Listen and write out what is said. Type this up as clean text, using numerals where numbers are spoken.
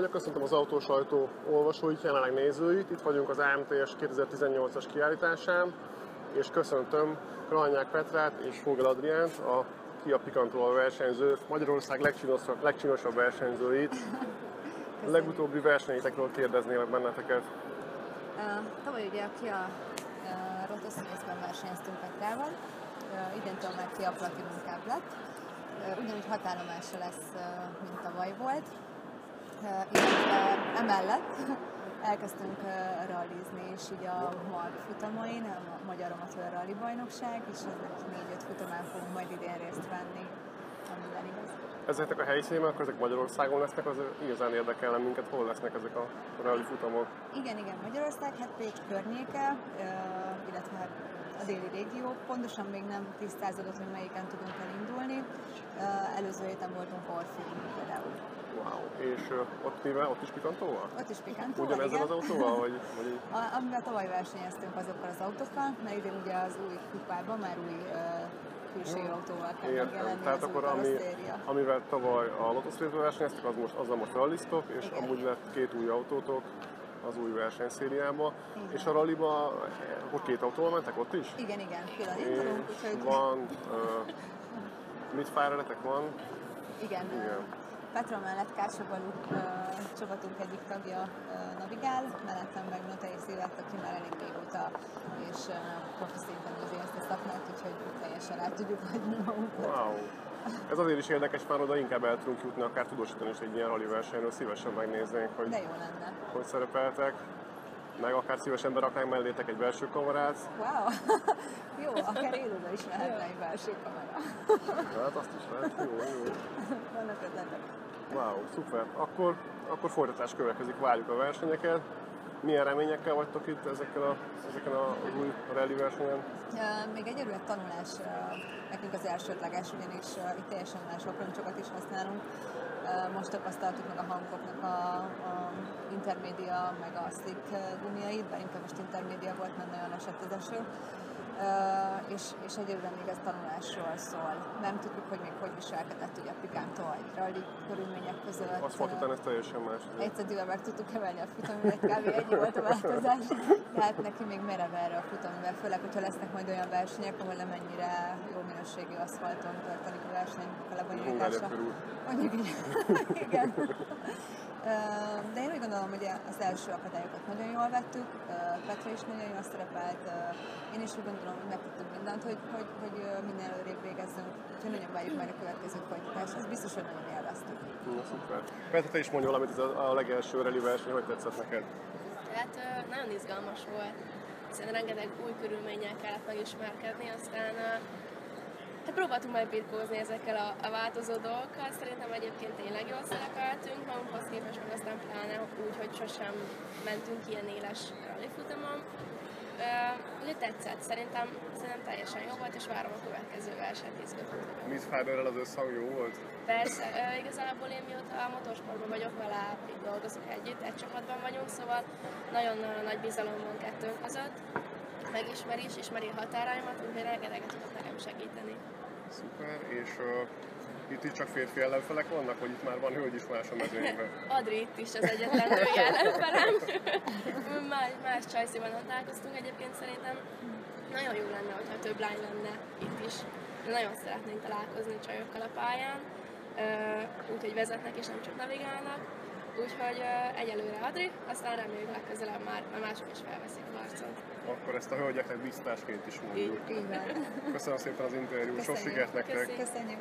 Sziasztok! Köszöntöm az Autósajtó olvasóit, jelenleg nézőit. Itt vagyunk az AMTS 2018-as kiállításán, és köszöntöm Krajnyák Petrát és Vogel Adriánt, a Kia Picantóval versenyző, Magyarország legcsinosabb versenyzőit. A legutóbbi versenyeitekről kérdeznél benneteket. Tavaly ugye a Kia Rotos Race-ben versenyeztünk Petrával, idéntől már Kia Platinum Cup lett. Ugyanúgy határállomása lesz, mint tavaly volt. Illetve emellett elkezdtünk rallizni, és így a MAR futamain, a Magyar Amatőr Rally Bajnokság, és ennek 4-5 futamán fogunk majd idén részt venni, amiben igaz. Ezek a helyszínen, akkor ezek Magyarországon lesznek, az igazán érdekelne minket, hol lesznek ezek a rally futamok? Igen, Magyarország, hát Pécs környéke, illetve hát a déli régió. Pontosan még nem tisztázódott, hogy melyiken tudunk elindulni. Előző héten voltunk Orfilon például. Wow. És ott is Picantóval? Ott is Picantóval, ugyanezzel az autóval? Vagy... Amivel tavaly versenyeztünk azokkal az autókkal, mert idén ugye az új kupában már új külső autóval kell megjelenni. Tehát akkor amivel tavaly a Lotus Race-ben versenyeztek, azzal most rallyztok, és igen. Amúgy lett 2 új autótok az új versenyszériába. Igen. És a rallyba akkor 2 autóval mentek ott is? Igen, külön indulunk. És van, mit fájrenetek van? Igen. Petra mellett Kársabalú csapatunk egyik tagja navigál, mellettem meg Notei Szilvert, aki már elég régóta és profi szinten űzi ezt a szakmát, úgyhogy teljesen át tudjuk hagyni magunkat. Wow. Ez azért is érdekes, már oda inkább el tudunk jutni, akár tudósítani is egy ilyen rally versenyről, szívesen megnéznénk, hogy, de jó lenne. Hogy szerepeltek. Meg akár szívesen beraknánk mellétek egy belső kamerát. Wow! Jó, akár élőben is lehetne egy belső kamera. Hát azt is lehet, jó. Vannak ötletek. Wow, szuper. Akkor folytatás következik, várjuk a versenyeket. Milyen reményekkel vagytok itt ezeken az új rally versenyen? Még egyelőre tanulás nekünk az elsődleges, ugyanis itt teljesen más aproncsokat is használunk. Most tapasztaltuk meg a Hankoknak a Intermedia meg a Slick gumiait, bár inkább most Intermedia volt, mert nagyon esett az eső. És egyébként még ez tanulásról szól. Nem tudjuk, hogy még hogy viselkedett ugye a Picanto egy rally körülmények között. Aszfalt után ez teljesen más. Egy centivel meg tudtuk emelni a futamüvet, kb. Ennyi volt a változás. Tehát neki még merev erre a futamüvet, főleg, hogyha lesznek majd olyan versenyek, ahol nem ennyire jó minőségű aszfalton történik a verseny a lebonyolítása. Mondjuk így. Igen. De én úgy gondolom, hogy az első akadályokat nagyon jól vettük, Petra is nagyon jól szerepelt, én is úgy gondolom, hogy megtettünk mindent, hogy minél előrébb végezzünk, úgyhogy nagyon várjuk már a következő folytatást, ez biztos, hogy nagyon élveztük. Szuper. Petra, te is mondj valamit, ez a legelső rally verseny, hogy tetszett neked? Tehát nagyon izgalmas volt, hiszen rengeteg új körülménnyel kellett megismerkedni, aztán hát próbáltunk majd birkózni ezekkel a változó dolgokkal, szerintem egyébként tényleg jól szerepeltünk magunkhoz képest, meg aztán pláne úgy, hogy sosem mentünk ilyen éles rally futamon. Úgyhogy tetszett, szerintem teljesen jó volt, és várom a következő versenyt izgatottan. Miss Fiberrel az összhang jó volt? Persze, igazából én mióta a motorsportban vagyok vele, így dolgozunk együtt, egy csapatban vagyunk, szóval nagyon nagy bizalom van kettőnk között. Ismeri a határaimat, úgyhogy rengeteget tudok nekem segíteni. Szuper, és itt csak férfi ellenfelek vannak, vagy itt már van hölgy is más a mezőnyben? Adri itt is az egyetlen női ellenfelem. más csajsziban találkoztunk egyébként, szerintem nagyon jó lenne, hogyha több lány lenne itt is. Nagyon szeretnénk találkozni csajokkal a pályán, úgyhogy vezetnek és nem csak navigálnak. Úgyhogy egyelőre Adri, aztán reméljük legközelebb már mások is felveszik a harcot. Akkor ezt a hölgyeknek biztásként is mondjuk. Így van. Köszönöm szépen az interjút, sok sikert nektek! Köszönjük!